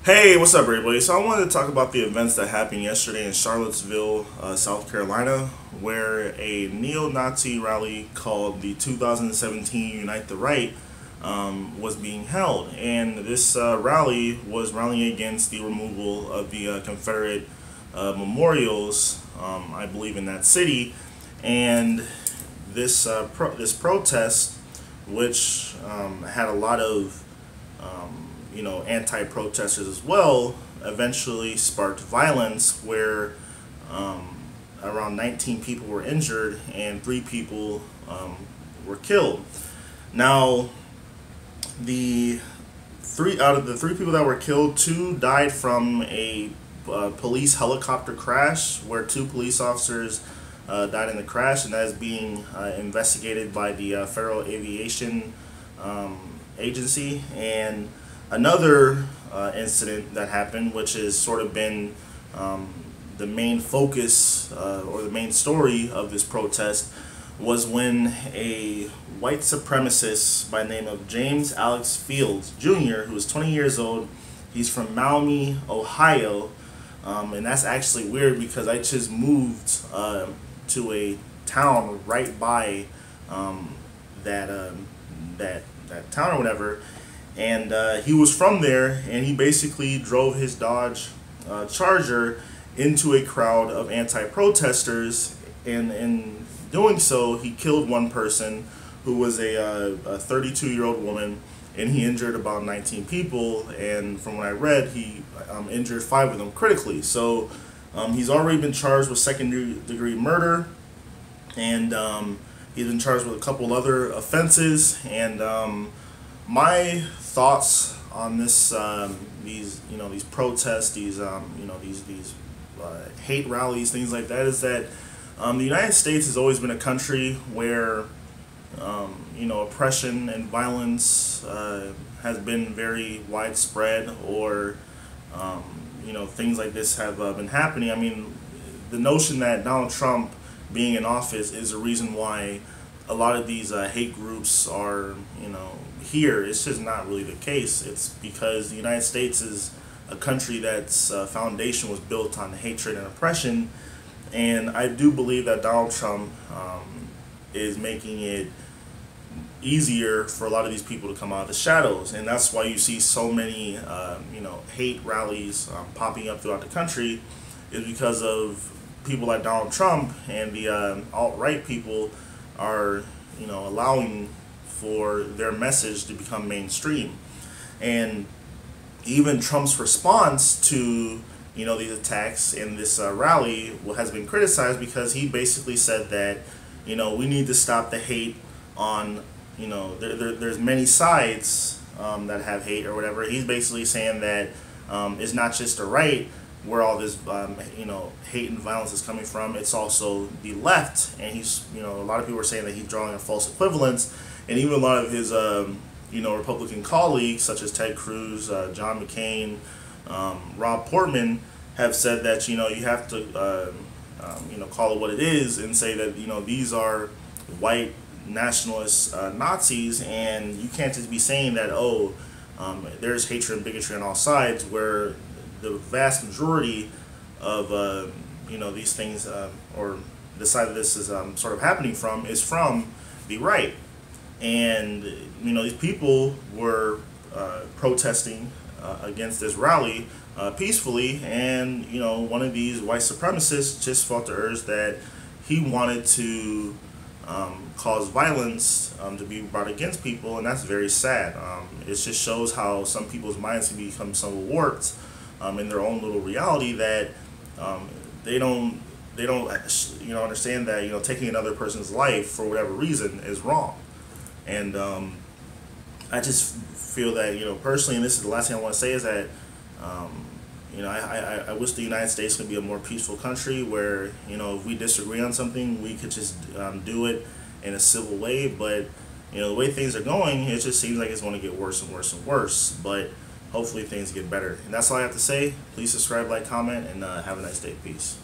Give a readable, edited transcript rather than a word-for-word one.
Hey, what's up, everybody? So I wanted to talk about the events that happened yesterday in Charlottesville, South Carolina, where a neo-Nazi rally called the 2017 Unite the Right was being held. And this rally was rallying against the removal of the Confederate memorials, I believe, in that city. And this protest, which had a lot of anti-protesters as well, eventually sparked violence where around 19 people were injured and 3 people were killed. Now, the three out of the 3 people that were killed, 2 died from a police helicopter crash, where 2 police officers died in the crash, and that is being investigated by the Federal Aviation Agency. And another incident that happened, which has sort of been the main focus or the main story of this protest, was when a white supremacist by the name of James Alex Fields Jr., who was 20 years old, he's from Maumee, Ohio, and that's actually weird because I just moved to a town right by that town or whatever. And he was from there, and he basically drove his Dodge Charger into a crowd of anti-protesters, and in doing so, he killed one person who was a 32-year-old woman, and he injured about 19 people, and from what I read, he injured 5 of them critically. So he's already been charged with second-degree murder, and he's been charged with a couple other offenses, and my thoughts on this, these protests, these hate rallies, things like that, is that the United States has always been a country where oppression and violence has been very widespread, or things like this have been happening. I mean, the notion that Donald Trump being in office is the reason why a lot of these hate groups are here. It's just not really the case. It's because the United States is a country that's foundation was built on hatred and oppression, and I do believe that Donald Trump is making it easier for a lot of these people to come out of the shadows, and that's why you see so many hate rallies popping up throughout the country, is because of people like Donald Trump, and the alt-right people are allowing for their message to become mainstream. And even Trump's response to these attacks in this rally has been criticized, because he basically said that we need to stop the hate on there's many sides that have hate or whatever. He's basically saying that it's not just the right where all this hate and violence is coming from, it's also the left. And he's a lot of people are saying that he's drawing a false equivalence, and even a lot of his Republican colleagues such as Ted Cruz, John McCain, Rob Portman have said that you have to call it what it is and say that these are white nationalist Nazis, and you can't just be saying that there's hatred and bigotry on all sides, where the vast majority of these things, or the side of this is sort of happening from, is from the right. And these people were protesting against this rally peacefully, and one of these white supremacists just felt the urge that he wanted to cause violence to be brought against people, and that's very sad. It just shows how some people's minds can become so warped in their own little reality that they don't understand that taking another person's life for whatever reason is wrong. And I just feel that personally, and this is the last thing I want to say, is that I wish the United States could be a more peaceful country where if we disagree on something, we could just do it in a civil way. But the way things are going, it just seems like it's going to get worse and worse and worse. But hopefully things get better. And that's all I have to say. Please subscribe, like, comment, and have a nice day. Peace.